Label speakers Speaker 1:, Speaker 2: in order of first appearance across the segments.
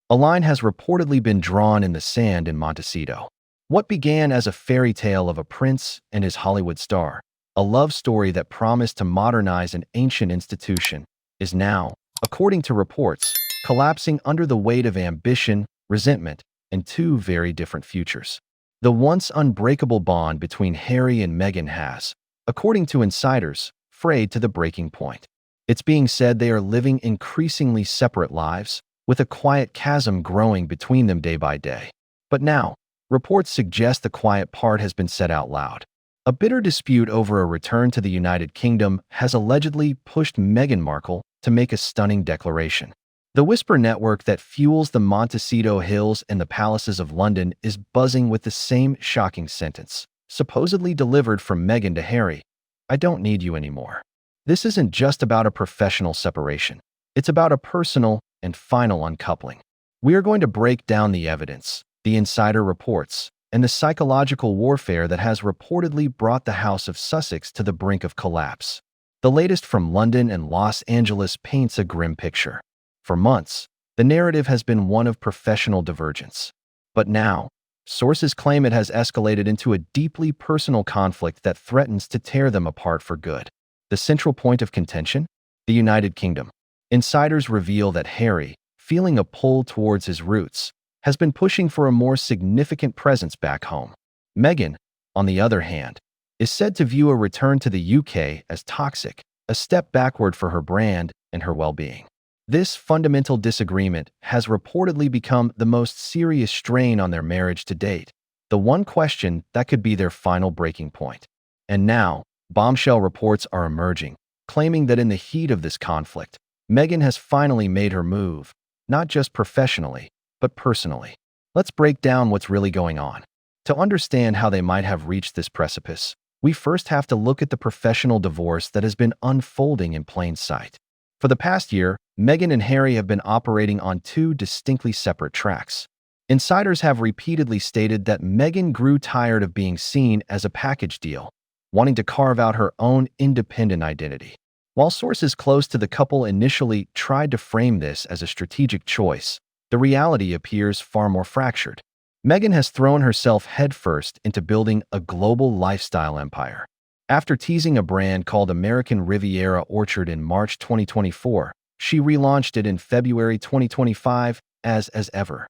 Speaker 1: A line has reportedly been drawn in the sand in Montecito. What began as a fairy tale of a prince and his Hollywood star, a love story that promised to modernize an ancient institution, is now, according to reports, collapsing under the weight of ambition, resentment, and two very different futures. The once unbreakable bond between Harry and Meghan has, according to insiders, frayed to the breaking point. It's being said they are living increasingly separate lives, with a quiet chasm growing between them day by day. But now, reports suggest the quiet part has been said out loud. A bitter dispute over a return to the United Kingdom has allegedly pushed Meghan Markle to make a stunning declaration. The whisper network that fuels the Montecito Hills and the palaces of London is buzzing with the same shocking sentence, supposedly delivered from Meghan to Harry: "I don't need you anymore." This isn't just about a professional separation. It's about a personal and final uncoupling. We are going to break down the evidence, the insider reports, and the psychological warfare that has reportedly brought the House of Sussex to the brink of collapse. The latest from London and Los Angeles paints a grim picture. For months, the narrative has been one of professional divergence. But now, sources claim it has escalated into a deeply personal conflict that threatens to tear them apart for good. The central point of contention? The United Kingdom. Insiders reveal that Harry, feeling a pull towards his roots, has been pushing for a more significant presence back home. Meghan, on the other hand, is said to view a return to the UK as toxic, a step backward for her brand and her well-being. This fundamental disagreement has reportedly become the most serious strain on their marriage to date, the one question that could be their final breaking point. And now, bombshell reports are emerging, claiming that in the heat of this conflict, Meghan has finally made her move, not just professionally, but personally. Let's break down what's really going on. To understand how they might have reached this precipice, we first have to look at the professional divorce that has been unfolding in plain sight. For the past year, Meghan and Harry have been operating on two distinctly separate tracks. Insiders have repeatedly stated that Meghan grew tired of being seen as a package deal, wanting to carve out her own independent identity. While sources close to the couple initially tried to frame this as a strategic choice, the reality appears far more fractured. Meghan has thrown herself headfirst into building a global lifestyle empire. After teasing a brand called American Riviera Orchard in March 2024, she relaunched it in February 2025 as Ever.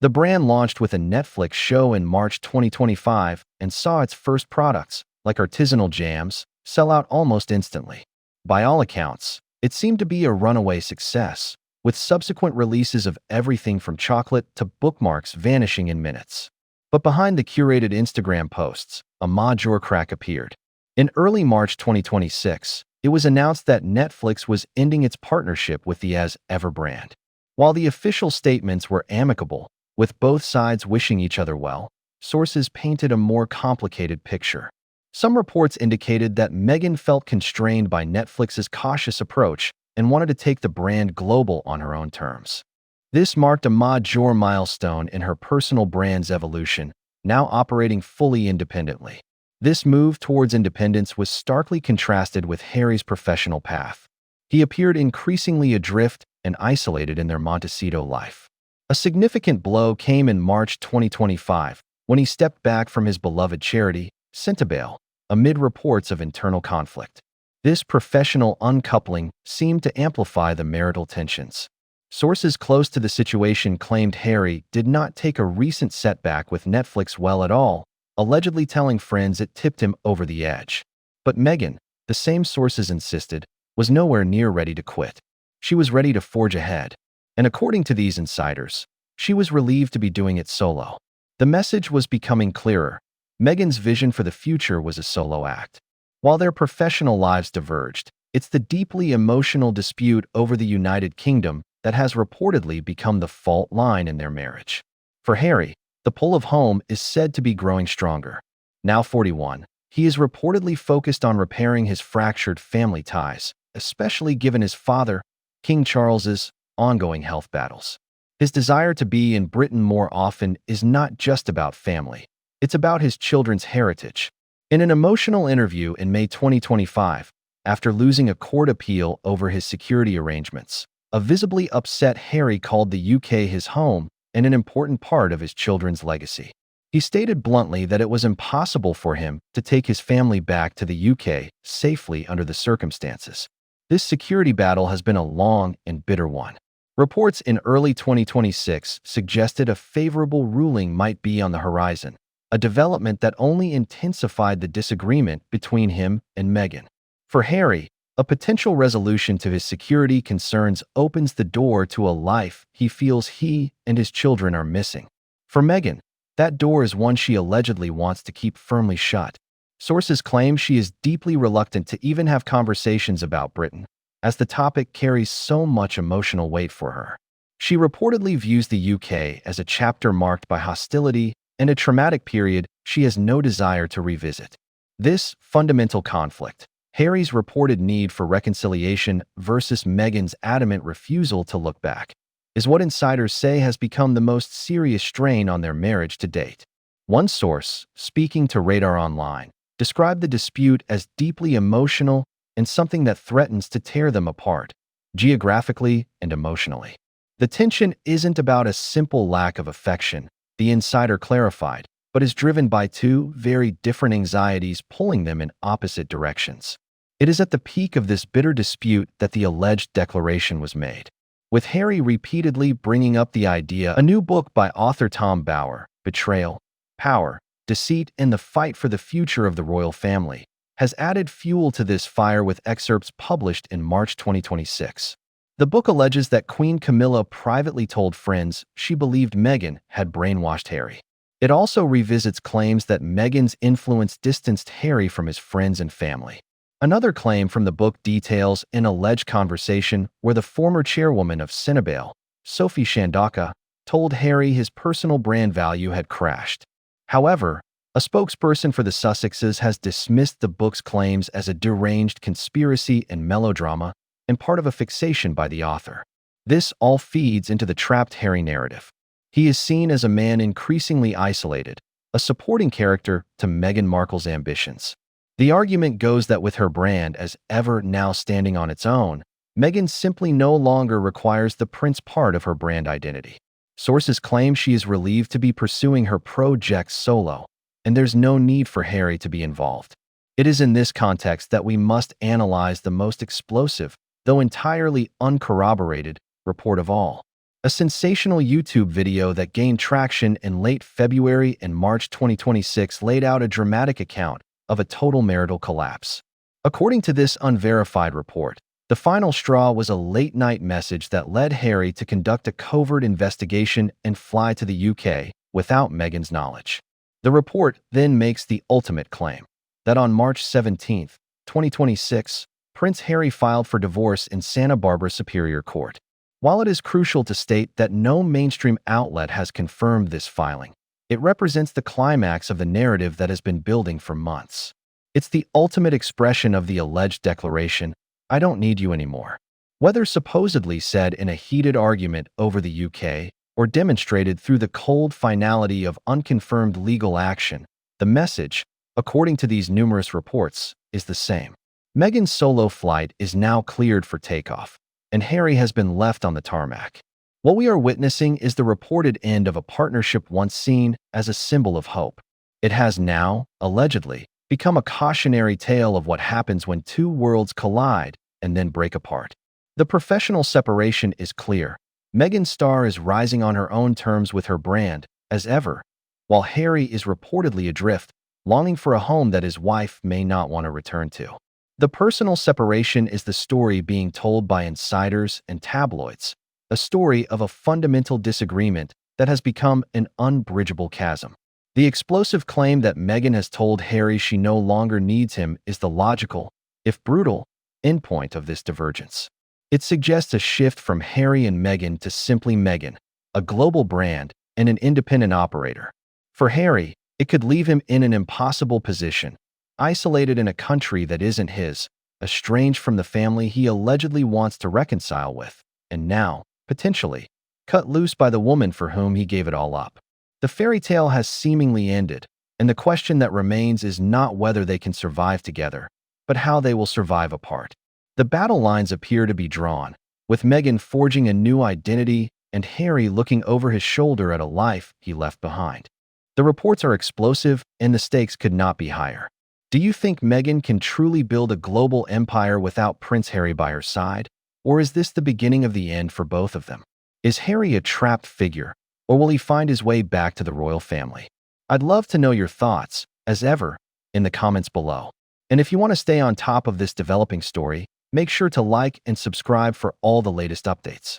Speaker 1: The brand launched with a Netflix show in March 2025 and saw its first products, like artisanal jams, sell out almost instantly. By all accounts, it seemed to be a runaway success, with subsequent releases of everything from chocolate to bookmarks vanishing in minutes. But behind the curated Instagram posts, a major crack appeared. In early March 2026, it was announced that Netflix was ending its partnership with the Ever brand. While the official statements were amicable, with both sides wishing each other well, sources painted a more complicated picture. Some reports indicated that Meghan felt constrained by Netflix's cautious approach and wanted to take the brand global on her own terms. This marked a major milestone in her personal brand's evolution, now operating fully independently. This move towards independence was starkly contrasted with Harry's professional path. He appeared increasingly adrift and isolated in their Montecito life. A significant blow came in March 2025 when he stepped back from his beloved charity, Centabale, amid reports of internal conflict. This professional uncoupling seemed to amplify the marital tensions. Sources close to the situation claimed Harry did not take a recent setback with Netflix well at all, allegedly telling friends it tipped him over the edge. But Meghan, the same sources insisted, was nowhere near ready to quit. She was ready to forge ahead. And according to these insiders, she was relieved to be doing it solo. The message was becoming clearer. Meghan's vision for the future was a solo act. While their professional lives diverged, it's the deeply emotional dispute over the United Kingdom that has reportedly become the fault line in their marriage. For Harry, the pull of home is said to be growing stronger. Now 41, he is reportedly focused on repairing his fractured family ties, especially given his father, King Charles's, ongoing health battles. His desire to be in Britain more often is not just about family. It's about his children's heritage. In an emotional interview in May 2025, after losing a court appeal over his security arrangements, a visibly upset Harry called the UK his home and an important part of his children's legacy. He stated bluntly that it was impossible for him to take his family back to the UK safely under the circumstances. This security battle has been a long and bitter one. Reports in early 2026 suggested a favorable ruling might be on the horizon, a development that only intensified the disagreement between him and Meghan. For Harry, a potential resolution to his security concerns opens the door to a life he feels he and his children are missing. For Meghan, that door is one she allegedly wants to keep firmly shut. Sources claim she is deeply reluctant to even have conversations about Britain, as the topic carries so much emotional weight for her. She reportedly views the UK as a chapter marked by hostility and a traumatic period she has no desire to revisit. This fundamental conflict, Harry's reported need for reconciliation versus Meghan's adamant refusal to look back, is what insiders say has become the most serious strain on their marriage to date. One source, speaking to Radar Online, described the dispute as deeply emotional and something that threatens to tear them apart, geographically and emotionally. The tension isn't about a simple lack of affection, the insider clarified, but is driven by two very different anxieties pulling them in opposite directions. It is at the peak of this bitter dispute that the alleged declaration was made, with Harry repeatedly bringing up the idea. A new book by author Tom Bower, Betrayal, Power, Deceit, and the Fight for the Future of the Royal Family, has added fuel to this fire with excerpts published in March 2026. The book alleges that Queen Camilla privately told friends she believed Meghan had brainwashed Harry. It also revisits claims that Meghan's influence distanced Harry from his friends and family. Another claim from the book details an alleged conversation where the former chairwoman of Cinebale, Sophie Shandaka, told Harry his personal brand value had crashed. However, a spokesperson for the Sussexes has dismissed the book's claims as a deranged conspiracy and melodrama and part of a fixation by the author. This all feeds into the trapped Harry narrative. He is seen as a man increasingly isolated, a supporting character to Meghan Markle's ambitions. The argument goes that with her brand as ever now standing on its own, Meghan simply no longer requires the prince part of her brand identity. Sources claim she is relieved to be pursuing her projects solo, and there's no need for Harry to be involved. It is in this context that we must analyze the most explosive, though entirely uncorroborated, report of all. A sensational YouTube video that gained traction in late February and March 2026 laid out a dramatic account of a total marital collapse. According to this unverified report, the final straw was a late-night message that led Harry to conduct a covert investigation and fly to the UK without Meghan's knowledge. The report then makes the ultimate claim that on March 17, 2026, Prince Harry filed for divorce in Santa Barbara Superior Court. While it is crucial to state that no mainstream outlet has confirmed this filing, it represents the climax of the narrative that has been building for months. It's the ultimate expression of the alleged declaration, "I don't need you anymore." Whether supposedly said in a heated argument over the UK or demonstrated through the cold finality of unconfirmed legal action, the message, according to these numerous reports, is the same. Meghan's solo flight is now cleared for takeoff, and Harry has been left on the tarmac. What we are witnessing is the reported end of a partnership once seen as a symbol of hope. It has now, allegedly, become a cautionary tale of what happens when two worlds collide and then break apart. The professional separation is clear. Meghan's star is rising on her own terms with her brand, as ever, while Harry is reportedly adrift, longing for a home that his wife may not want to return to. The personal separation is the story being told by insiders and tabloids, a story of a fundamental disagreement that has become an unbridgeable chasm. The explosive claim that Meghan has told Harry she no longer needs him is the logical, if brutal, endpoint of this divergence. It suggests a shift from Harry and Meghan to simply Meghan, a global brand and an independent operator. For Harry, it could leave him in an impossible position, isolated in a country that isn't his, estranged from the family he allegedly wants to reconcile with, and now, potentially, cut loose by the woman for whom he gave it all up. The fairy tale has seemingly ended, and the question that remains is not whether they can survive together, but how they will survive apart. The battle lines appear to be drawn, with Meghan forging a new identity and Harry looking over his shoulder at a life he left behind. The reports are explosive, and the stakes could not be higher. Do you think Meghan can truly build a global empire without Prince Harry by her side? Or is this the beginning of the end for both of them? Is Harry a trapped figure, or will he find his way back to the royal family? I'd love to know your thoughts, as ever, in the comments below. And if you want to stay on top of this developing story, make sure to like and subscribe for all the latest updates.